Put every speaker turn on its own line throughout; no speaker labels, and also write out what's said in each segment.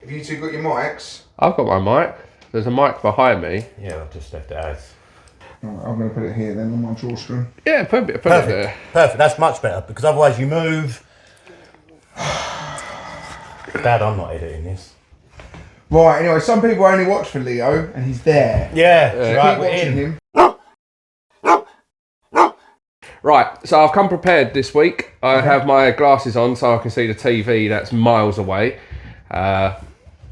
Have you two got your mics?
I've got my mic. There's a mic behind me.
Yeah, I've just left it as.
Right, I'm going to put it here then on my drawstring.
Yeah, put it there.
Perfect, that's much better because otherwise you move. Dad, I'm not editing this.
Right, anyway, some people only watch for Leo and he's there.
Yeah, right,
Keep
we're
watching
in.
him.
Right, so I've come prepared this week. I have my glasses on so I can see the TV that's miles away.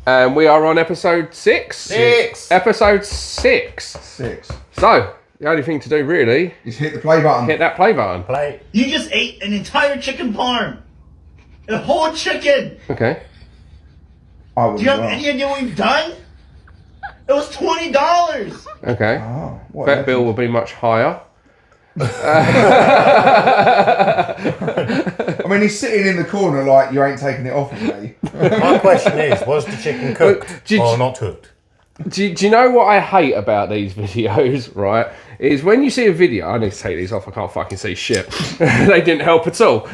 And we are on episode 6. Episode 6.
6.
So, the only thing to do really
Just hit the play button.
hit that play button.
Play.
You just ate an entire chicken parm. A whole chicken.
Okay.
I would
Do you have
well.
any idea what we've done? It was $20.
Okay.
Oh, what
Bet bill will be much higher.
I mean, he's sitting in the corner like you ain't taking it off of me.
My question is, was the chicken cooked
Did
or
you-
not cooked?
Do you know what I hate about these videos, right? Is when you see a video... I need to take these off, I can't fucking see shit. They didn't help at all. Do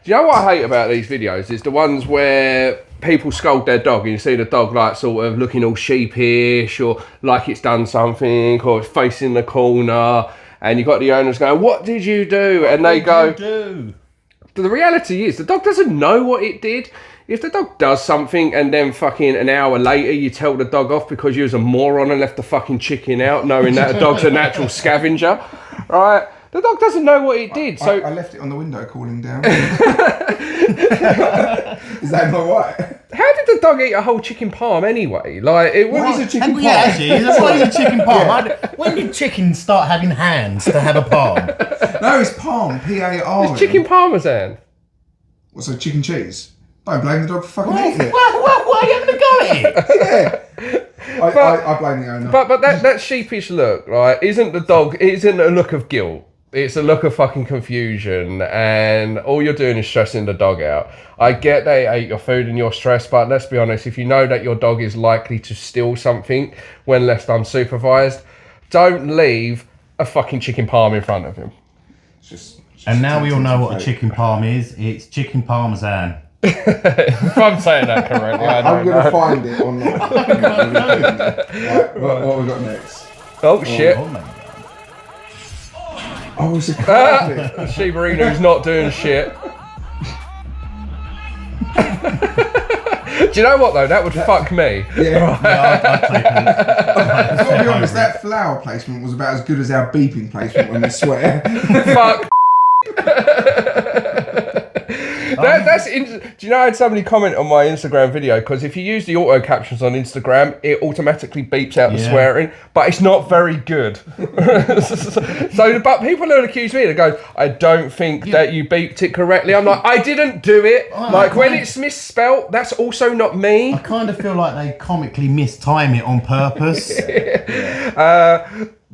you know what I hate about these videos? Is the ones where people scold their dog and you see the dog like sort of looking all sheepish or like it's done something or it's facing the corner and you got the owners going, what did you do? And they go... The reality is the dog doesn't know what it did. If the dog does something and then fucking an hour later you tell the dog off because you was a moron and left the fucking chicken out knowing that a dog's a natural scavenger, right? The dog doesn't know what it did. So
I left it on the window cooling down. Is that not right?
how did the dog eat a whole chicken palm anyway? Like it
What
was
is a chicken palm?
Yeah, actually, what is a chicken palm? When did chickens start having hands to have a palm?
No, it's palm. P-A-R.
chicken parmesan.
What's a chicken cheese? Don't blame the dog for fucking eating it.
Why are you having a go at it?
Yeah. I blame the owner.
But that sheepish look, right, isn't a look of guilt. It's a look of fucking confusion, and all you're doing is stressing the dog out. I get they ate your food and you're stressed, but let's be honest, if you know that your dog is likely to steal something when left unsupervised, don't leave a fucking chicken palm in front of him.
And now we all know what a chicken palm is. It's chicken parmesan.
If I'm saying that correctly,
I'm going to find it online. Right, what have we got next?
Oh shit.
Oh, it's a carpet.
Shiba Inu's not doing shit. Do you know what though? That would fuck me.
Yeah.
I'd
I've got to be honest, that flower placement was about as good as our beeping placement when we swear.
Fuck. Do you know I had somebody comment on my Instagram video because if you use the auto captions on Instagram it automatically beeps out the swearing but it's not very good. So but people will accuse me, they go, I don't think that you beeped it correctly. I'm like, I didn't do it. When it's misspelt, that's also not me.
I kind of feel like they comically mistime it on purpose.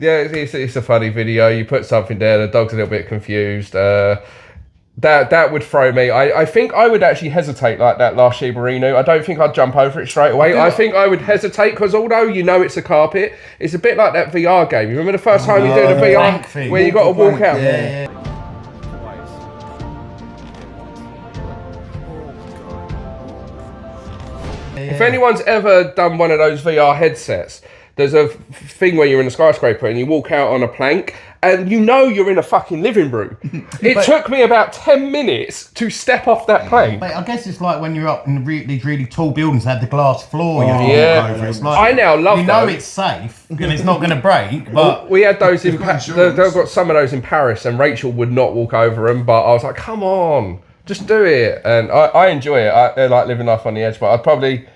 Yeah, it's a funny video. You put something there, the dog's a little bit confused. That would throw me. I think I would actually hesitate like that last Shiba Inu. I don't think I'd jump over it straight away. I think I would hesitate because although you know it's a carpet, it's a bit like that VR game. You remember the first time you did a VR
thing.
where you got to walk out?
Yeah.
If anyone's ever done one of those VR headsets, there's a thing where you're in a skyscraper and you walk out on a plank and you know you're in a fucking living room. It took me about 10 minutes to step off that plank.
Mate, I guess it's like when you're up in these really tall buildings that have the glass floor. You have to
yeah.
walk over. It's like,
I now love
you know
those.
it's safe and it's not going to break, but
We had those in
got
they've
insurance.
got some of those in Paris and Rachel would not walk over them, but I was like, come on, just do it. And I enjoy it. I like living life on the edge, but I'd probably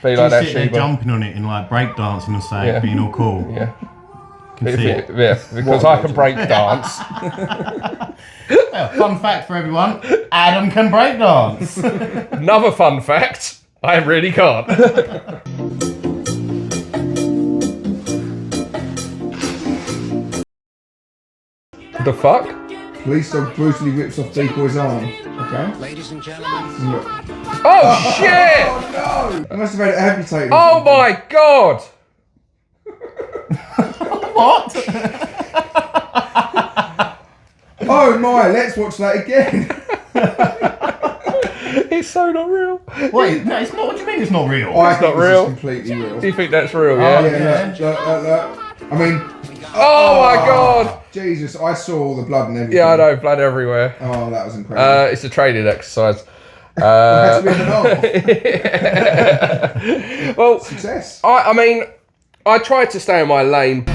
be like that
sit there
Shiba.
jumping on it and like break dancing and say, being all cool.
Yeah.
Can see it.
Yeah, because I can break dance.
Fun fact for everyone, Adam can break dance.
Another fun fact, I really can't. The fuck?
Police dog brutally rips off decoy's arm. Okay.
Ladies and gentlemen,
Look.
Oh shit!
Oh no! I must have had it amputated.
Oh my god!
What?
Oh my! Let's watch that again.
It's so not real.
Wait, no, it's not. What do you mean it's not real?
I think
not
this
real.
is completely real.
Do you think that's real?
Yeah,
Yeah.
look. I mean,
Oh my god.
Jesus, I saw all the blood and everything.
Yeah, I know, blood everywhere.
Oh, that was incredible.
It's a training exercise.
Had to be an
Well,
success.
I mean, I tried to stay in my lane.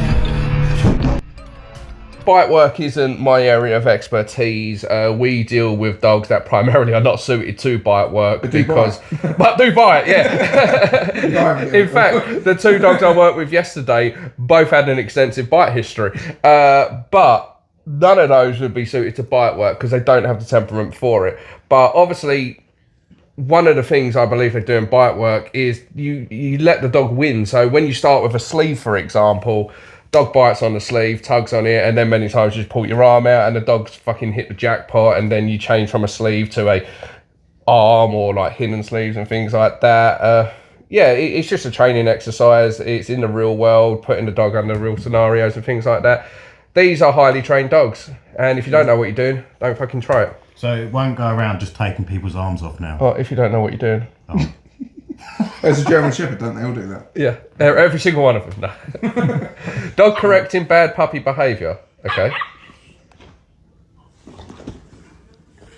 Bite work isn't my area of expertise. We deal with dogs that primarily are not suited to bite work but do bite, yeah. In fact, the 2 dogs I worked with yesterday both had an extensive bite history, but none of those would be suited to bite work because they don't have the temperament for it. But obviously, one of the things I believe they do in bite work is you let the dog win. So when you start with a sleeve, for example, dog bites on the sleeve, tugs on it, and then many times you just pull your arm out and the dog's fucking hit the jackpot, and then you change from a sleeve to a arm or like hidden sleeves and things like that. It's just a training exercise. It's in the real world, putting the dog under real scenarios and things like that. These are highly trained dogs, and if you don't know what you're doing, don't fucking try it.
So it won't go around just taking people's arms off now.
Oh, if you don't know what you're doing.
Oh.
There's a German Shepherd, don't they all do that?
Yeah, every single one of them. No. Dog correcting bad puppy behaviour. Okay.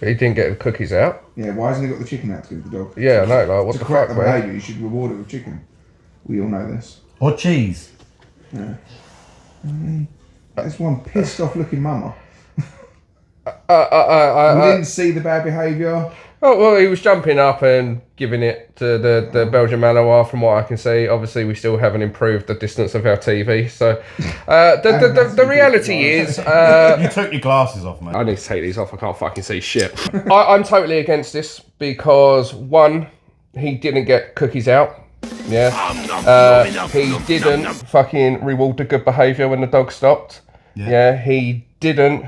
He didn't get the cookies out.
Yeah, why hasn't he got the chicken out to give the dog?
Yeah, I know. Like, what
to
the
correct
fuck,
the
man?
behaviour, you should reward it with chicken. We all know this.
Or cheese.
Yeah. There's one pissed off looking mama. We didn't see the bad behaviour.
Oh, well, he was jumping up and giving it to the Belgian Malinois, from what I can see. Obviously, we still haven't improved the distance of our TV. So, the reality is...
You took your glasses off, mate.
I need to take these off. I can't fucking see shit. I'm totally against this because, one, he didn't get cookies out. Yeah. He didn't fucking reward the good behaviour when the dog stopped. Yeah. He didn't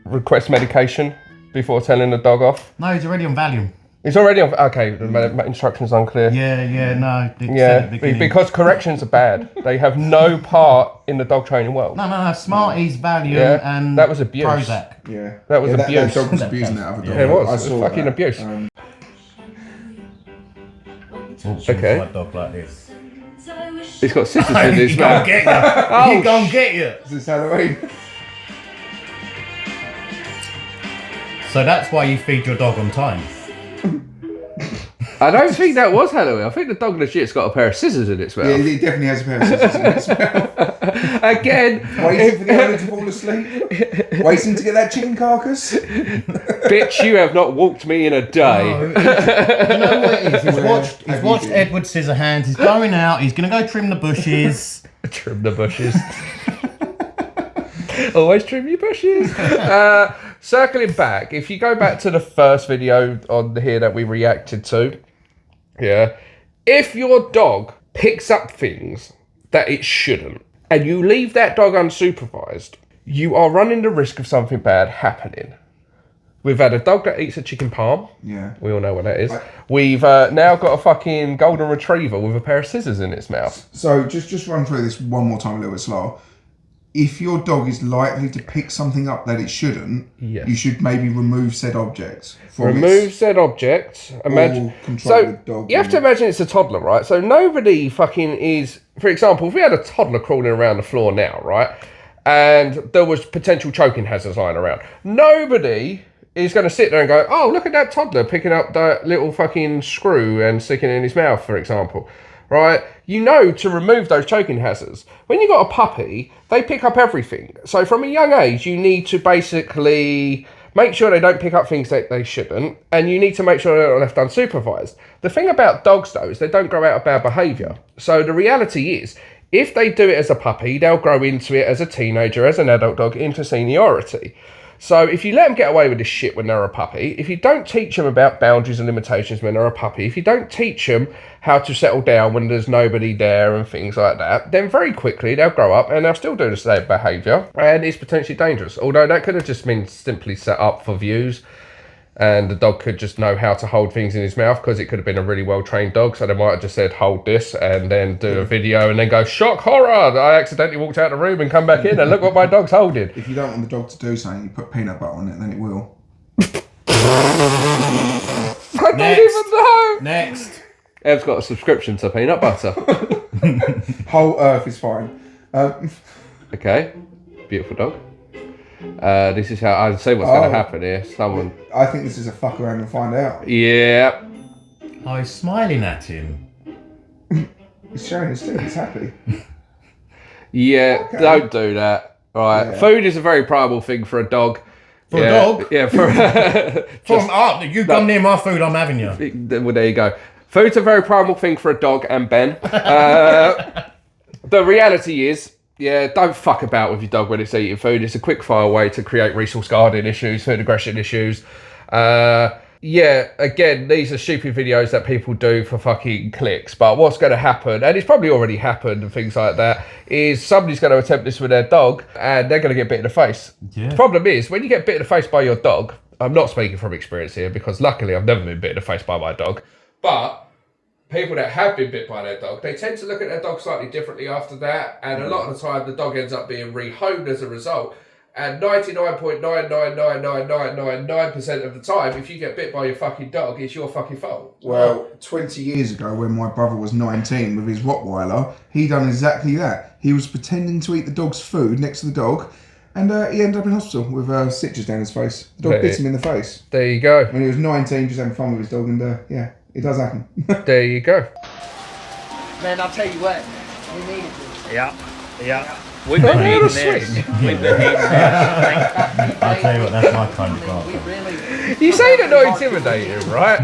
request medication before telling the dog off.
No, he's already on Valium.
He's already on... Okay, the instructions unclear.
No.
Because corrections are bad. They have no part in the dog training world.
No. Smarties, Valium, and
that was abuse.
Prozac.
Yeah.
That was abuse.
That dog was abusing that other dog.
Yeah, it was.
I
It was
saw
fucking
that.
abuse.
Okay. Like dog like this.
He's got scissors in his
He
mouth.
gonna get you. He gonna get you.
Is this Halloween?
So that's why you feed your dog on time.
I don't think that was Halloween. I think the dog legit's got a pair of scissors in its mouth.
Yeah, he definitely has a pair of scissors in his mouth.
Again,
Waiting for the owner to fall asleep. Waiting to get that chicken carcass.
bitch, you have not walked me in a day.
You know what it is? He's watched Edward Scissorhands. He's going out. He's going to go trim the bushes.
Trim the bushes. Always trim your bushes. Circling back, if you go back to the first video on here that we reacted to, yeah, if your dog picks up things that it shouldn't, and you leave that dog unsupervised, you are running the risk of something bad happening. We've had a dog that eats a chicken palm.
Yeah.
We all know what that is. We've now got a fucking golden retriever with a pair of scissors in its mouth.
So just run through this one more time a little bit slower. If your dog is likely to pick something up that it shouldn't,
Yes.
you should maybe remove said objects.
Remove said object. Imagine.
control
So
the dog
you have to imagine it's a toddler, right? So nobody fucking is. For example, if we had a toddler crawling around the floor now, right, and there was potential choking hazards lying around, nobody is going to sit there and go, "Oh, look at that toddler picking up that little fucking screw and sticking it in his mouth," for example. Right? You know to remove those choking hazards. When you got a puppy, they pick up everything. So from a young age, you need to basically make sure they don't pick up things that they shouldn't, and you need to make sure they're not left unsupervised. The thing about dogs, though, is they don't grow out of bad behaviour. So the reality is, if they do it as a puppy, they'll grow into it as a teenager, as an adult dog, into seniority. So if you let them get away with this shit when they're a puppy, if you don't teach them about boundaries and limitations when they're a puppy, if you don't teach them how to settle down when there's nobody there and things like that, then very quickly they'll grow up and they'll still do the same behaviour, and it's potentially dangerous. Although that could have just been simply set up for views, and the dog could just know how to hold things in his mouth because it could have been a really well-trained dog, so they might have just said, hold this, and then do a video and then go, shock horror, I accidentally walked out the room and come back in and look what my dog's holding.
If you don't want the dog to do something, you put peanut butter on it, then it will.
I don't even know.
Next.
Ev's got a subscription to peanut butter.
Whole earth is fine.
Okay, beautiful dog. This is how I say what's going to happen here. Someone.
I think this is a fuck around and find out.
Yeah.
Oh, he's smiling at him.
He's showing his teeth. He's happy.
Yeah,
Okay.
don't do that. Right,
Yeah.
food is a very primal thing for a dog.
For a dog?
Yeah, for
You come near my food, I'm having you.
well, there you go. Food's a very primal thing for a dog and Ben. The reality is, yeah, don't fuck about with your dog when it's eating food. It's a quick fire way to create resource guarding issues, food aggression issues. Yeah, again, these are stupid videos that people do for fucking clicks. But what's going to happen, and it's probably already happened and things like that, is somebody's going to attempt this with their dog and they're going to get bit in the face.
Yeah.
The problem is, when you get bit in the face by your dog, I'm not speaking from experience here because luckily I've never been bit in the face by my dog. But people that have been bit by their dog, they tend to look at their dog slightly differently after that. And a lot of the time, the dog ends up being rehomed as a result. And 99.9999999% of the time, if you get bit by your fucking dog, it's your fucking fault.
Well, 20 years ago, when my brother was 19 with his Rottweiler, he done exactly that. He was pretending to eat the dog's food next to the dog, and he ended up in hospital with stitches down his face. The dog bit him in the face.
There you go.
When he was 19, just having fun with his dog, and yeah, it does happen.
There you go.
Man, I'll tell you what, we needed this.
Yeah. We've been
How
eating
to
this.
swing.
We've been eating this.
I'll tell you what, that's my kind of dog.
We really,
You say they're not intimidating, right?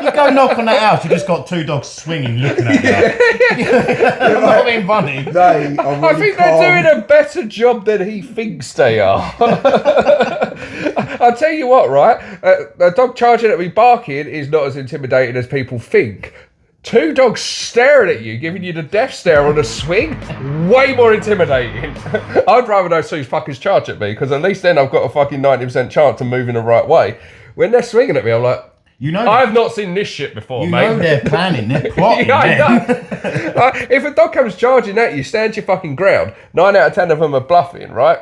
You go knock on that house, you just got two dogs swinging, looking at you. I'm not being funny.
They are really
I think
calm.
they're doing a better job than he thinks they are. I'll tell you what, right? A dog charging at me barking is not as intimidating as people think. Two dogs staring at you, giving you the death stare on a swing, way more intimidating. I'd rather those two fuckers charge at me, because at least then I've got a fucking 90% chance of moving the right way. When they're swinging at me, I'm like,
You know,
I've not seen this shit before,
you
mate.
know they're planning, they're plotting.
Yeah, I
then.
know. If a dog comes charging at you, stand your fucking ground. 9 out of 10 of them are bluffing, right?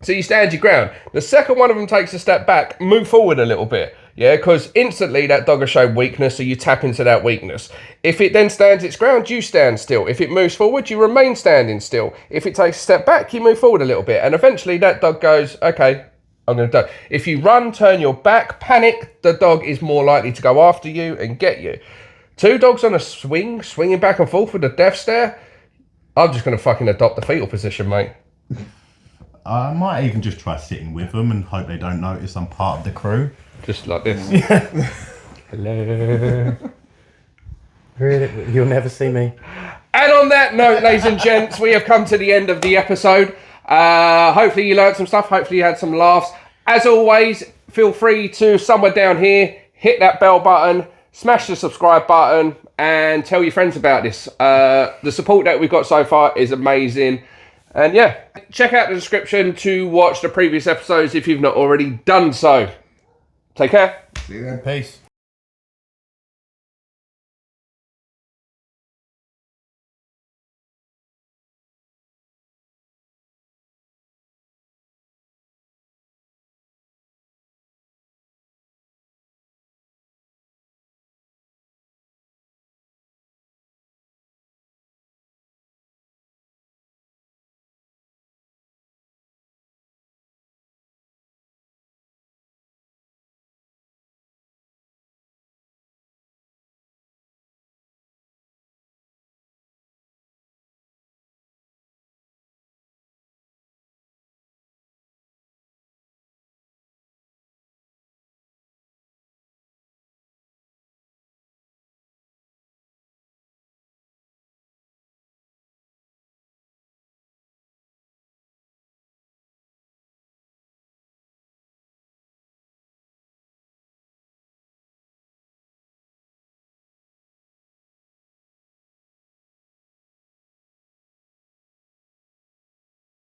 So you stand your ground. The second one of them takes a step back, move forward a little bit. Yeah, because instantly that dog has shown weakness, so you tap into that weakness. If it then stands its ground, you stand still. If it moves forward, you remain standing still. If it takes a step back, you move forward a little bit. And eventually that dog goes, okay, I'm going to do. If you run, turn your back, panic, the dog is more likely to go after you and get you. Two dogs on a swing, swinging back and forth with a death stare, I'm just going to fucking adopt the fetal position, mate.
I might even just try sitting with them and hope they don't notice I'm part of the crew.
Just like this.
Hello. Really? You'll never see me.
And on that note, ladies and gents, we have come to the end of the episode. Hopefully you learned some stuff. Hopefully you had some laughs. As always, feel free to, somewhere down here, hit that bell button, smash the subscribe button, and tell your friends about this. The support that we've got so far is amazing. And yeah, check out the description to watch the previous episodes if you've not already done so. Take care.
See you then.
Peace.